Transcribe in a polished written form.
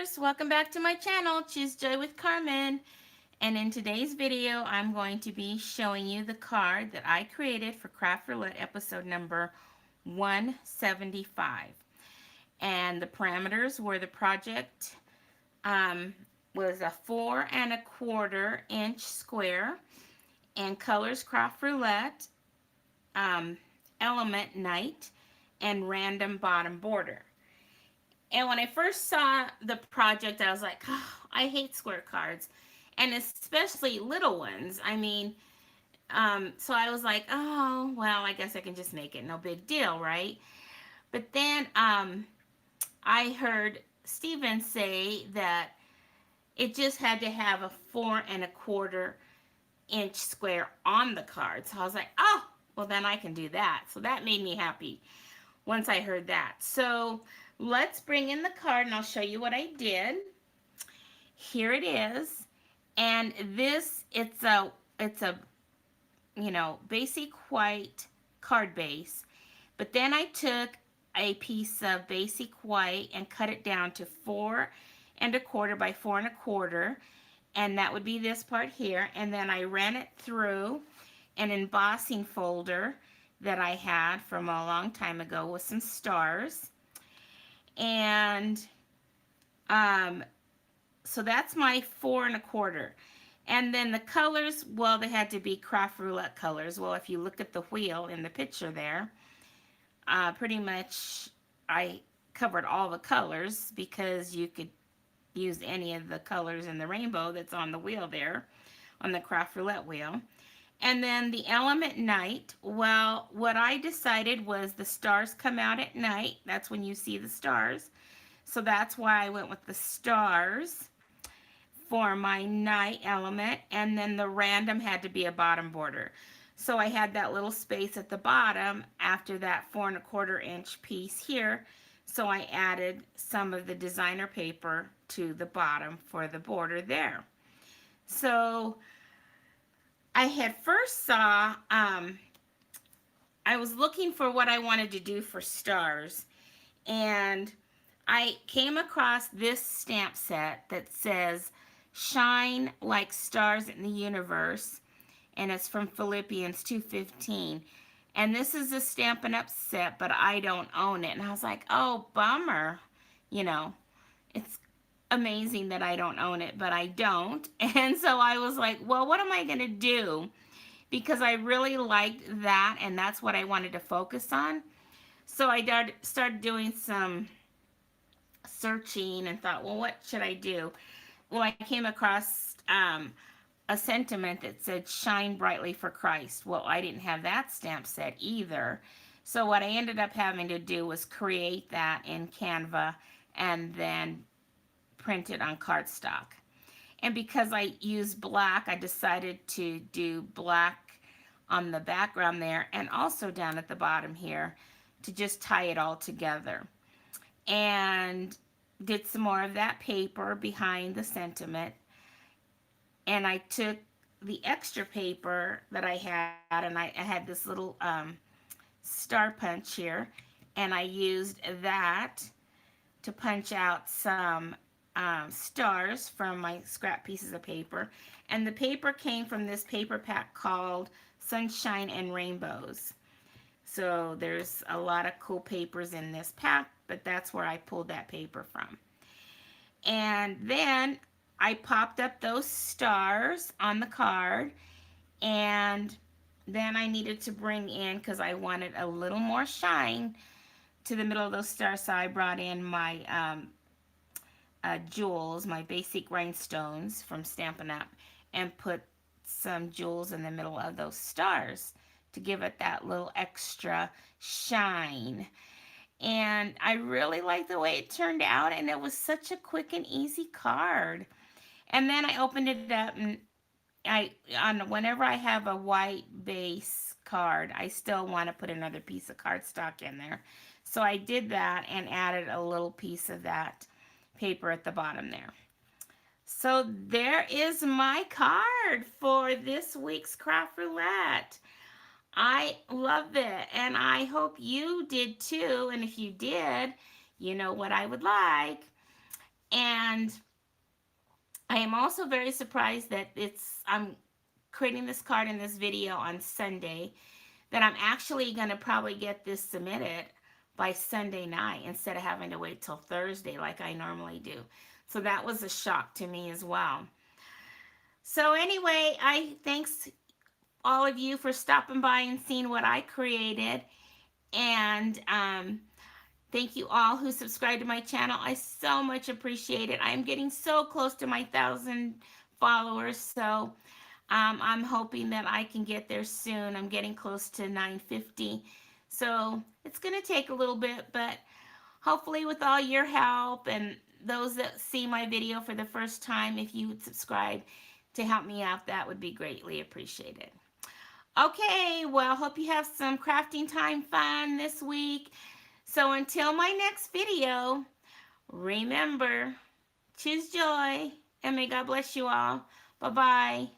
viewers, welcome back to my channel, Choose Joy with Carmen. And in today's video, I'm going to be showing you the card that I created for Craft Roulette episode number 175. And the parameters were the project was a 4¼ square, and colors Craft Roulette, element night, and random bottom border. And when I first saw the project, I was like, oh, I hate square cards, and especially little ones. So I was like, oh, well, I guess I can just make it. No big deal, right? But then I heard Steven say that it just had to have a 4¼ inch square on the card. So I was like, oh, well, then I can do that. So that made me happy once I heard that. So let's bring in the card and I'll show you what I did. Here it is. And this, it's a basic white card base. But then I took a piece of basic white and cut it down to 4¼ by 4¼ and that would be this part here. And then I ran it through an embossing folder that I had from a long time ago with some stars. And so that's my 4¼ and then the colors, well, they had to be Craft Roulette colors. Well, if you look at the wheel in the picture there, pretty much I covered all the colors because you could use any of the colors in the rainbow that's on the wheel there, on the Craft Roulette wheel. And then the element night, well, what I decided was the stars come out at night. That's when you see the stars. So that's why I went with the stars for my night element. And then the random had to be a bottom border. So I had that little space at the bottom after that 4¼ inch piece here. So I added some of the designer paper to the bottom for the border there. So I had first saw, I was looking for what I wanted to do for stars, and I came across this stamp set that says, shine like stars in the universe, and it's from Philippians 2:15. And this is a Stampin' Up set, but I don't own it. And I was like, oh, bummer. It's amazing that I don't own it, but I don't. And so I was like, well, what am I going to do? Because I really liked that, and that's what I wanted to focus on. So I started doing some searching and thought, well, what should I do? Well, I came across a sentiment that said, shine brightly for Christ. Well, I didn't have that stamp set either. So what I ended up having to do was create that in Canva and then print it on cardstock. And because I use black, I decided to do black on the background there and also down at the bottom here to just tie it all together. And did some more of that paper behind the sentiment. And I took the extra paper that I had, and I had this little star punch here, and I used that to punch out some stars from my scrap pieces of paper. And the paper came from this paper pack called Sunshine and Rainbows. So there's a lot of cool papers in this pack, but that's where I pulled that paper from. And then I popped up those stars on the card, and then I needed to bring in, because I wanted a little more shine to the middle of those stars, so I brought in my jewels, my basic rhinestones from Stampin' Up, and put some jewels in the middle of those stars to give it that little extra shine. And I really like the way it turned out, and it was such a quick and easy card. And then I opened it up, and whenever I have a white base card, I still want to put another piece of cardstock in there. So I did that and added a little piece of that paper at the bottom there. So there is my card for this week's Craft Roulette. I love it, and I hope you did too. And if you did, you know what I would like. And I am also very surprised that I'm creating this card in this video on Sunday, that I'm actually going to probably get this submitted by Sunday night instead of having to wait till Thursday like I normally do. So that was a shock to me as well. So anyway, I thanks all of you for stopping by and seeing what I created. And thank you all who subscribed to my channel. I so much appreciate it. I'm getting so close to my 1,000 followers. So I'm hoping that I can get there soon. I'm getting close to 950. So it's going to take a little bit, but hopefully with all your help and those that see my video for the first time, if you would subscribe to help me out, that would be greatly appreciated. Okay, well, hope you have some crafting time fun this week. So until my next video, remember, choose joy, and may God bless you all. Bye-bye.